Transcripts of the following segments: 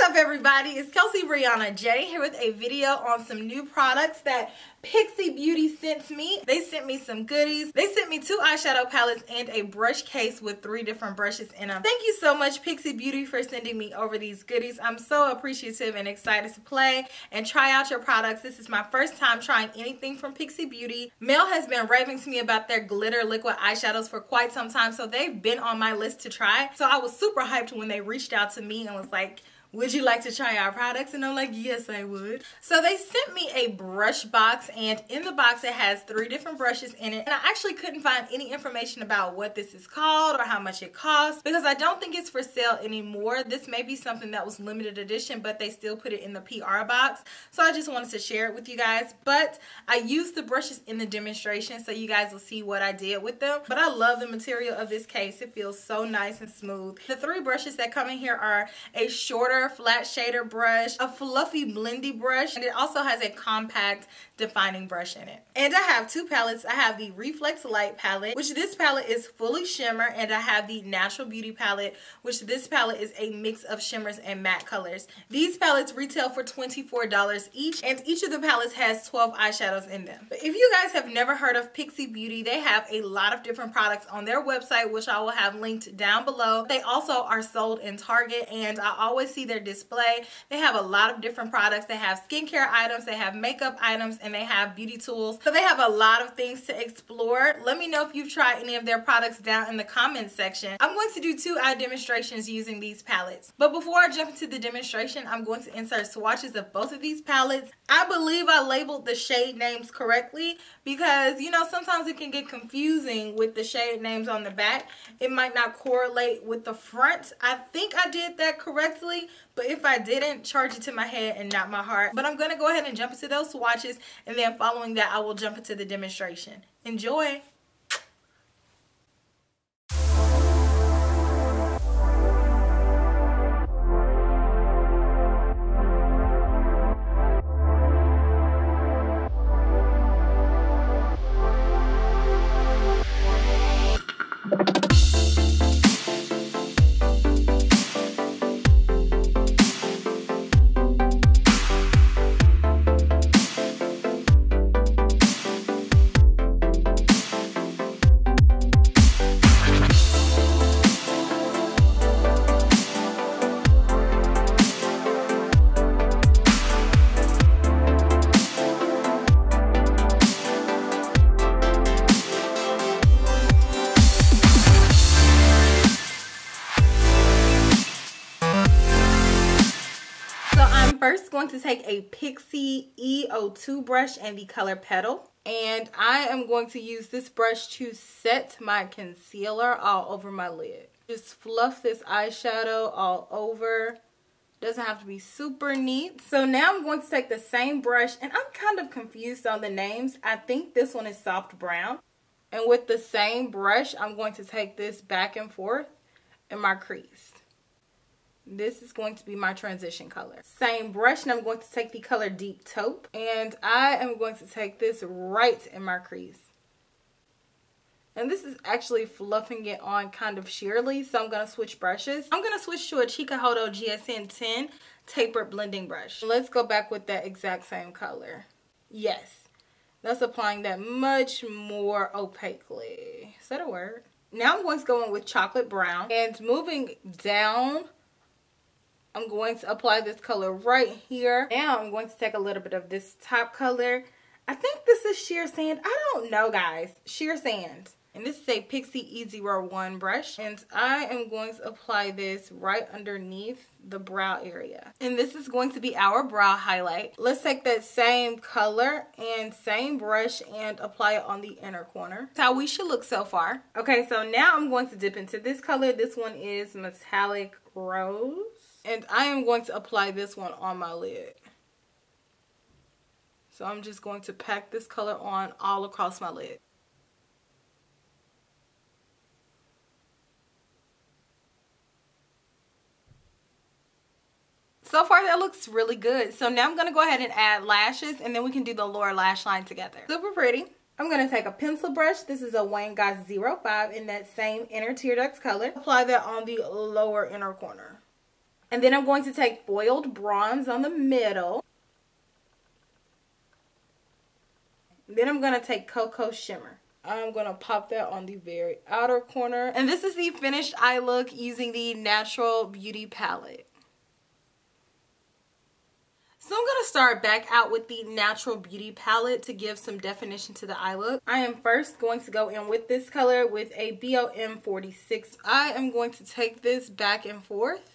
What's up, everybody? It's Kelsee Briana J here with a video on some new products that Pixi Beauty sent me. They sent me some goodies. They sent me 2 eyeshadow palettes and a brush case with 3 different brushes in them. Thank you so much, Pixi Beauty, for sending me over these goodies. I'm so appreciative and excited to play and try out your products. This is my first time trying anything from Pixi Beauty. Mel has been raving to me about their glitter liquid eyeshadows for quite some time, so they've been on my list to try. So I was super hyped when they reached out to me and was like, would you like to try our products? And I'm like, yes, I would. So they sent me a brush box, and in the box it has 3 different brushes in it. And I actually couldn't find any information about what this is called or how much it costs because I don't think it's for sale anymore. This may be something that was limited edition, but they still put it in the PR box. So I just wanted to share it with you guys. But I used the brushes in the demonstration so you guys will see what I did with them. But I love the material of this case. It feels so nice and smooth. The 3 brushes that come in here are a shorter flat shader brush, a fluffy blendy brush, and it also has a compact defining brush in it. And I have 2 palettes. I have the Reflex Light palette, which this palette is fully shimmer, and I have the Natural Beauty palette, which this palette is a mix of shimmers and matte colors. These palettes retail for $24 each, and each of the palettes has 12 eyeshadows in them. But if you guys have never heard of Pixi Beauty, they have a lot of different products on their website, which I will have linked down below. They also are sold in Target, and I always see their display. They have a lot of different products. They have skincare items, they have makeup items, and they have beauty tools. So they have a lot of things to explore. Let me know if you've tried any of their products down in the comments section. I'm going to do 2 eye demonstrations using these palettes. But before I jump into the demonstration, I'm going to insert swatches of both of these palettes. I believe I labeled the shade names correctly because, you know, sometimes it can get confusing with the shade names on the back. It might not correlate with the front. I think I did that correctly, but if I didn't, charge it to my head and not my heart. But I'm going to go ahead and jump into those swatches, and then following that, I will jump into the demonstration. Enjoy! First, going to take a Pixi E02 brush and the color Petal, and I am going to use this brush to set my concealer all over my lid. Just fluff this eyeshadow all over. Doesn't have to be super neat. So now I'm going to take the same brush, and I'm kind of confused on the names. I think this one is soft brown, and with the same brush I'm going to take this back and forth in my crease. This is going to be my transition color. Same brush, and I'm going to take the color Deep Taupe, and I am going to take this right in my crease. And this is actually fluffing it on kind of sheerly, so I'm going to switch brushes. I'm going to switch to a Chikuhodo GSN 10 tapered blending brush. Let's go back with that exact same color. Yes, that's applying that much more opaquely. Is that a word? Now I'm going to go in with chocolate brown, and moving down, I'm going to apply this color right here. Now I'm going to take a little bit of this top color. I think this is sheer sand. I don't know, guys. Sheer sand. And this is a Pixi E01 brush. And I am going to apply this right underneath the brow area. And this is going to be our brow highlight. Let's take that same color and same brush and apply it on the inner corner. That's how we should look so far. Okay, so now I'm going to dip into this color. This one is Metallic Rose. And I am going to apply this one on my lid. So I'm just going to pack this color on all across my lid. So far that looks really good. So now I'm going to go ahead and add lashes, and then we can do the lower lash line together. Super pretty. I'm going to take a pencil brush. This is a Wayne Goss 05 in that same inner tear ducts color. Apply that on the lower inner corner. And then I'm going to take foiled bronze on the middle. Then I'm going to take Cocoa Shimmer. I'm going to pop that on the very outer corner. And this is the finished eye look using the Natural Beauty palette. So I'm going to start back out with the Natural Beauty palette to give some definition to the eye look. I am first going to go in with this color with a BOM 46. I am going to take this back and forth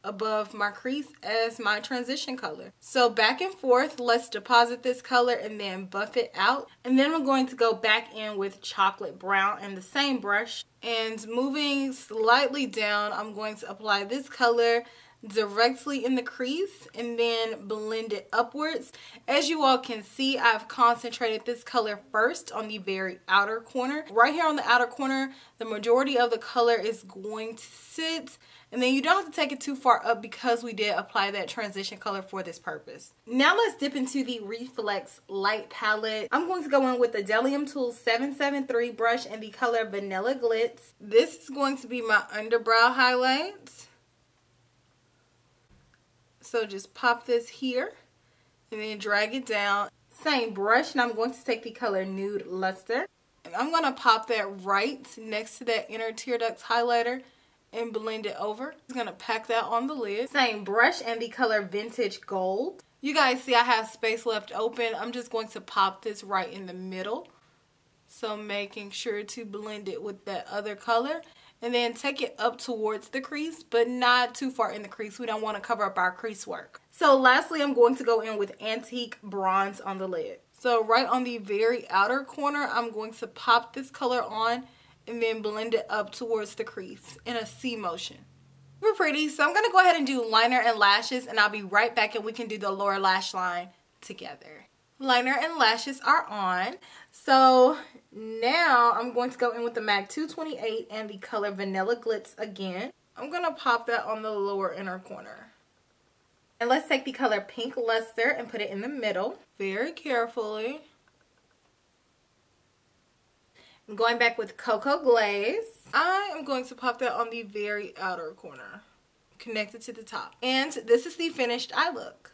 above my crease as my transition color. So back and forth, let's deposit this color and then buff it out. And then I'm going to go back in with Chocolate Brown and the same brush. And moving slightly down, I'm going to apply this color directly in the crease and then blend it upwards. As you all can see, I've concentrated this color first on the very outer corner. Right here on the outer corner, the majority of the color is going to sit, and then you don't have to take it too far up because we did apply that transition color for this purpose. Now let's dip into the Reflex light palette. I'm going to go in with the Delium Tools 773 brush and the color Vanilla Glitz. This is going to be my underbrow highlight. So just pop this here and then drag it down. Same brush, and I'm going to take the color Nude Luster. And I'm going to pop that right next to that inner tear duct highlighter and blend it over. I'm going to pack that on the lid. Same brush and the color Vintage Gold. You guys see I have space left open. I'm just going to pop this right in the middle. So making sure to blend it with that other color. And then take it up towards the crease, but not too far in the crease. We don't want to cover up our crease work. So lastly, I'm going to go in with Antique Bronze on the lid. So right on the very outer corner, I'm going to pop this color on and then blend it up towards the crease in a C motion. Super pretty. So I'm going to go ahead and do liner and lashes, and I'll be right back and we can do the lower lash line together. Liner and lashes are on. So now I'm going to go in with the MAC 228 and the color Vanilla Glitz again. I'm going to pop that on the lower inner corner. And let's take the color Pink Luster and put it in the middle very carefully. I'm going back with Cocoa Glaze. I am going to pop that on the very outer corner, connected to the top. And this is the finished eye look.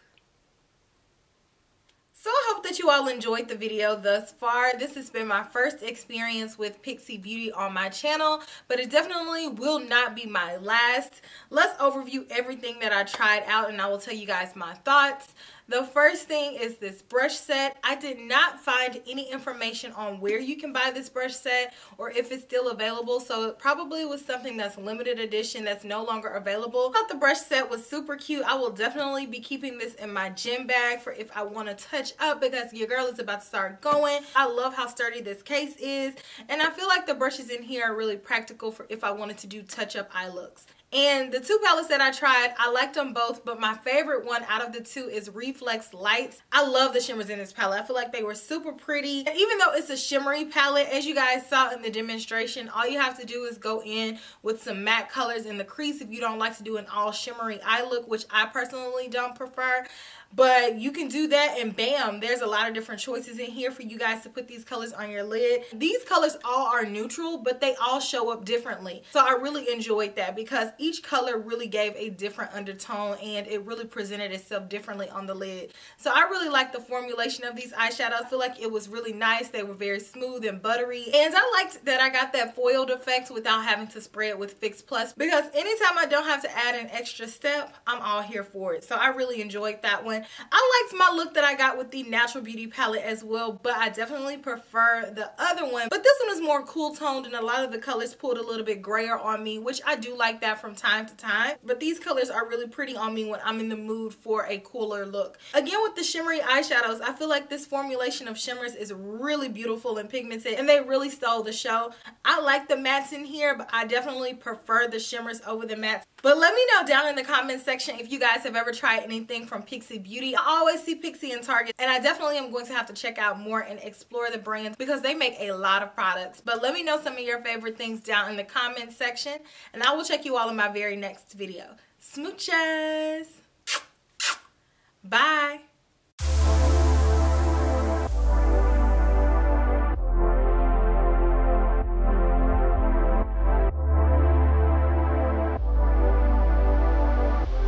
So I hope that you all enjoyed the video thus far. This has been my first experience with Pixie Beauty on my channel, but it definitely will not be my last. Let's overview everything that I tried out and I will tell you guys my thoughts. The first thing is this brush set. I did not find any information on where you can buy this brush set or if it's still available, so it probably was something that's limited edition that's no longer available. I thought the brush set was super cute. I will definitely be keeping this in my gym bag for if I want to touch up because your girl is about to start going. I love how sturdy this case is, and I feel like the brushes in here are really practical for if I wanted to do touch-up eye looks. And the two palettes that I tried, I liked them both, but my favorite one out of the two is Reflex Lights. I love the shimmers in this palette. I feel like they were super pretty. And even though it's a shimmery palette, as you guys saw in the demonstration, all you have to do is go in with some matte colors in the crease if you don't like to do an all shimmery eye look, which I personally don't prefer. But you can do that and bam, there's a lot of different choices in here for you guys to put these colors on your lid. These colors all are neutral, but they all show up differently. So I really enjoyed that because each color really gave a different undertone and it really presented itself differently on the lid. So I really like the formulation of these eyeshadows. I feel like it was really nice. They were very smooth and buttery. And I liked that I got that foiled effect without having to spray it with Fix Plus, because anytime I don't have to add an extra step, I'm all here for it. So I really enjoyed that one. I liked my look that I got with the Natural Beauty palette as well, but I definitely prefer the other one. But this one is more cool toned and a lot of the colors pulled a little bit grayer on me, which I do like that from time to time. But these colors are really pretty on me when I'm in the mood for a cooler look. Again, with the shimmery eyeshadows, I feel like this formulation of shimmers is really beautiful and pigmented, and they really stole the show. I like the mattes in here, but I definitely prefer the shimmers over the mattes. But let me know down in the comment section if you guys have ever tried anything from Pixie Beauty. I always see Pixie in Target, and I definitely am going to have to check out more and explore the brands because they make a lot of products. But let me know some of your favorite things down in the comment section, and I will check you all in my very next video. Smooches! Bye!